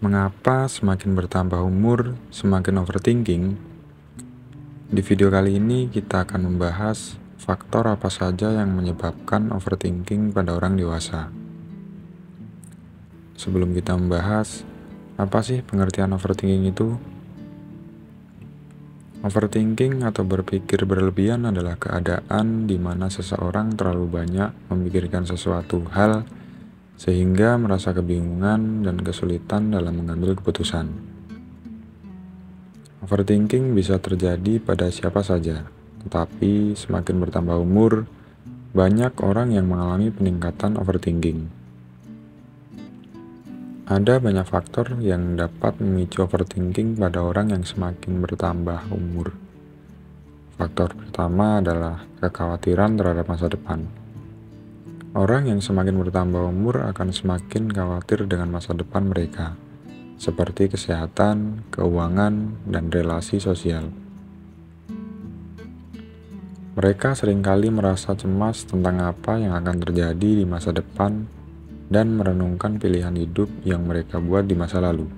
Mengapa semakin bertambah umur, semakin overthinking? Di video kali ini kita akan membahas faktor apa saja yang menyebabkan overthinking pada orang dewasa. Sebelum kita membahas, apa sih pengertian overthinking itu? Overthinking atau berpikir berlebihan adalah keadaan di mana seseorang terlalu banyak memikirkan sesuatu hal sehingga merasa kebingungan dan kesulitan dalam mengambil keputusan. Overthinking bisa terjadi pada siapa saja, tetapi semakin bertambah umur, banyak orang yang mengalami peningkatan overthinking. Ada banyak faktor yang dapat memicu overthinking pada orang yang semakin bertambah umur. Faktor pertama adalah kekhawatiran terhadap masa depan. Orang yang semakin bertambah umur akan semakin khawatir dengan masa depan mereka, seperti kesehatan, keuangan, dan relasi sosial. Mereka seringkali merasa cemas tentang apa yang akan terjadi di masa depan dan merenungkan pilihan hidup yang mereka buat di masa lalu.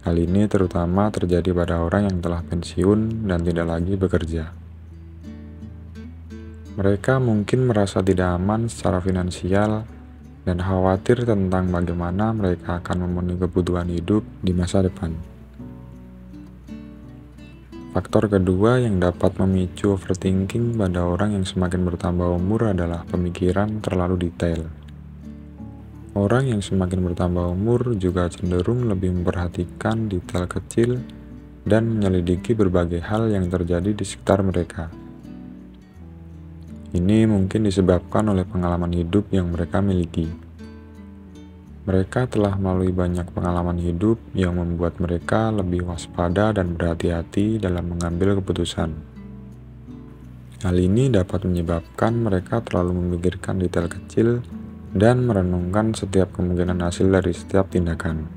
Hal ini terutama terjadi pada orang yang telah pensiun dan tidak lagi bekerja. Mereka mungkin merasa tidak aman secara finansial dan khawatir tentang bagaimana mereka akan memenuhi kebutuhan hidup di masa depan. Faktor kedua yang dapat memicu overthinking pada orang yang semakin bertambah umur adalah pemikiran terlalu detail. Orang yang semakin bertambah umur juga cenderung lebih memperhatikan detail kecil dan menyelidiki berbagai hal yang terjadi di sekitar mereka. Ini mungkin disebabkan oleh pengalaman hidup yang mereka miliki. Mereka telah melalui banyak pengalaman hidup yang membuat mereka lebih waspada dan berhati-hati dalam mengambil keputusan. Hal ini dapat menyebabkan mereka terlalu memikirkan detail kecil dan merenungkan setiap kemungkinan hasil dari setiap tindakan.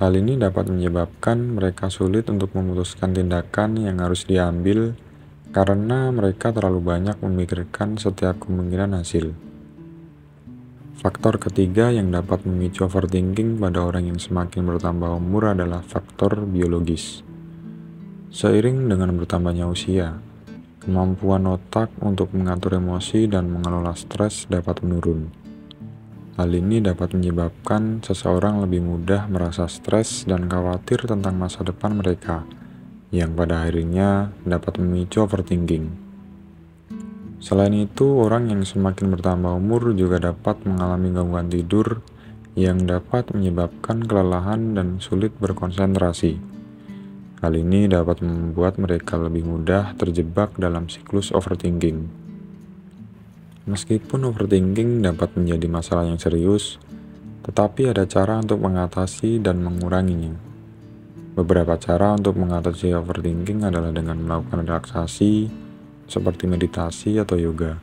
Hal ini dapat menyebabkan mereka sulit untuk memutuskan tindakan yang harus diambil karena mereka terlalu banyak memikirkan setiap kemungkinan hasil. Faktor ketiga yang dapat memicu overthinking pada orang yang semakin bertambah umur adalah faktor biologis. Seiring dengan bertambahnya usia, kemampuan otak untuk mengatur emosi dan mengelola stres dapat menurun. Hal ini dapat menyebabkan seseorang lebih mudah merasa stres dan khawatir tentang masa depan mereka, yang pada akhirnya dapat memicu overthinking. Selain itu, orang yang semakin bertambah umur juga dapat mengalami gangguan tidur yang dapat menyebabkan kelelahan dan sulit berkonsentrasi. Hal ini dapat membuat mereka lebih mudah terjebak dalam siklus overthinking. Meskipun overthinking dapat menjadi masalah yang serius, tetapi ada cara untuk mengatasi dan menguranginya. Beberapa cara untuk mengatasi overthinking adalah dengan melakukan relaksasi, seperti meditasi atau yoga.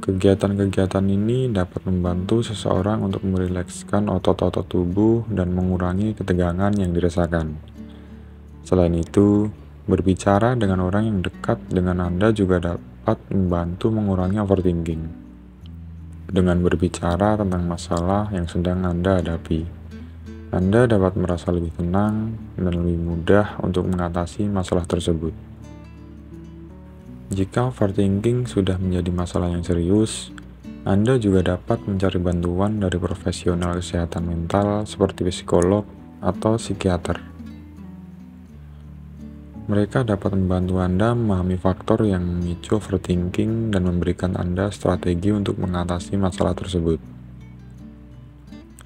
Kegiatan-kegiatan ini dapat membantu seseorang untuk merilekskan otot-otot tubuh dan mengurangi ketegangan yang dirasakan. Selain itu, berbicara dengan orang yang dekat dengan Anda juga dapat membantu mengurangi overthinking. Dengan berbicara tentang masalah yang sedang Anda hadapi, Anda dapat merasa lebih tenang dan lebih mudah untuk mengatasi masalah tersebut. Jika overthinking sudah menjadi masalah yang serius, Anda juga dapat mencari bantuan dari profesional kesehatan mental seperti psikolog atau psikiater. Mereka dapat membantu Anda memahami faktor yang memicu overthinking dan memberikan Anda strategi untuk mengatasi masalah tersebut.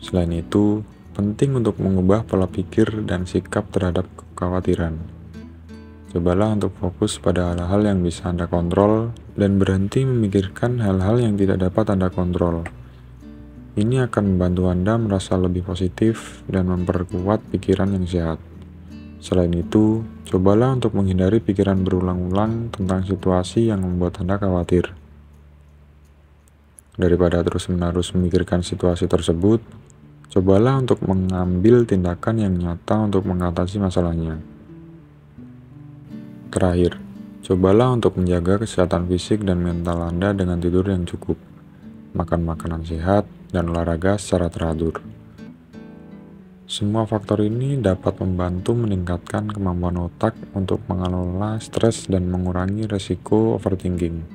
Selain itu, penting untuk mengubah pola pikir dan sikap terhadap kekhawatiran. Cobalah untuk fokus pada hal-hal yang bisa Anda kontrol dan berhenti memikirkan hal-hal yang tidak dapat Anda kontrol. Ini akan membantu Anda merasa lebih positif dan memperkuat pikiran yang sehat. Selain itu, cobalah untuk menghindari pikiran berulang-ulang tentang situasi yang membuat Anda khawatir. Daripada terus-menerus memikirkan situasi tersebut, cobalah untuk mengambil tindakan yang nyata untuk mengatasi masalahnya. Terakhir, cobalah untuk menjaga kesehatan fisik dan mental Anda dengan tidur yang cukup, makan makanan sehat, dan olahraga secara teratur. Semua faktor ini dapat membantu meningkatkan kemampuan otak untuk mengelola stres dan mengurangi resiko overthinking.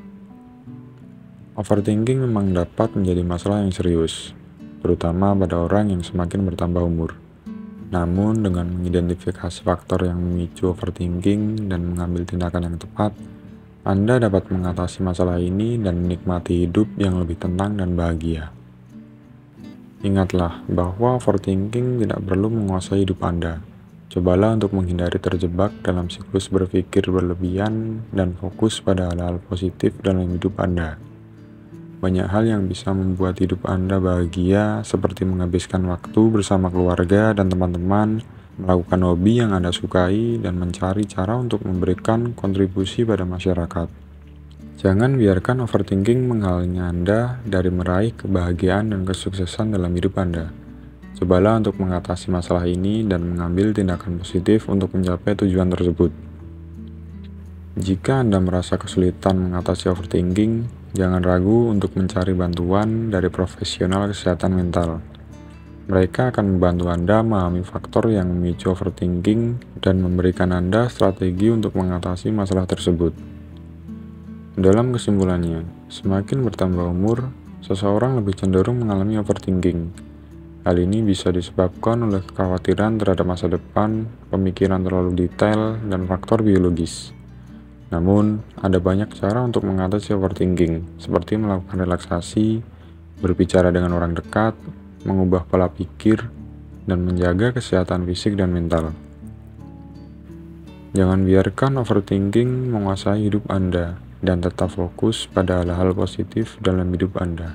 Overthinking memang dapat menjadi masalah yang serius, terutama pada orang yang semakin bertambah umur. Namun, dengan mengidentifikasi faktor yang memicu overthinking dan mengambil tindakan yang tepat, Anda dapat mengatasi masalah ini dan menikmati hidup yang lebih tenang dan bahagia. Ingatlah bahwa overthinking tidak perlu menguasai hidup Anda. Cobalah untuk menghindari terjebak dalam siklus berpikir berlebihan dan fokus pada hal-hal positif dalam hidup Anda. Banyak hal yang bisa membuat hidup Anda bahagia, seperti menghabiskan waktu bersama keluarga dan teman-teman, melakukan hobi yang Anda sukai, dan mencari cara untuk memberikan kontribusi pada masyarakat. Jangan biarkan overthinking menghalangi Anda dari meraih kebahagiaan dan kesuksesan dalam hidup Anda. Cobalah untuk mengatasi masalah ini dan mengambil tindakan positif untuk mencapai tujuan tersebut. Jika Anda merasa kesulitan mengatasi overthinking, jangan ragu untuk mencari bantuan dari profesional kesehatan mental. Mereka akan membantu Anda memahami faktor yang memicu overthinking dan memberikan Anda strategi untuk mengatasi masalah tersebut. Dalam kesimpulannya, semakin bertambah umur, seseorang lebih cenderung mengalami overthinking. Hal ini bisa disebabkan oleh kekhawatiran terhadap masa depan, pemikiran terlalu detail, dan faktor biologis. Namun, ada banyak cara untuk mengatasi overthinking, seperti melakukan relaksasi, berbicara dengan orang dekat, mengubah pola pikir, dan menjaga kesehatan fisik dan mental. Jangan biarkan overthinking menguasai hidup Anda, dan tetap fokus pada hal-hal positif dalam hidup Anda.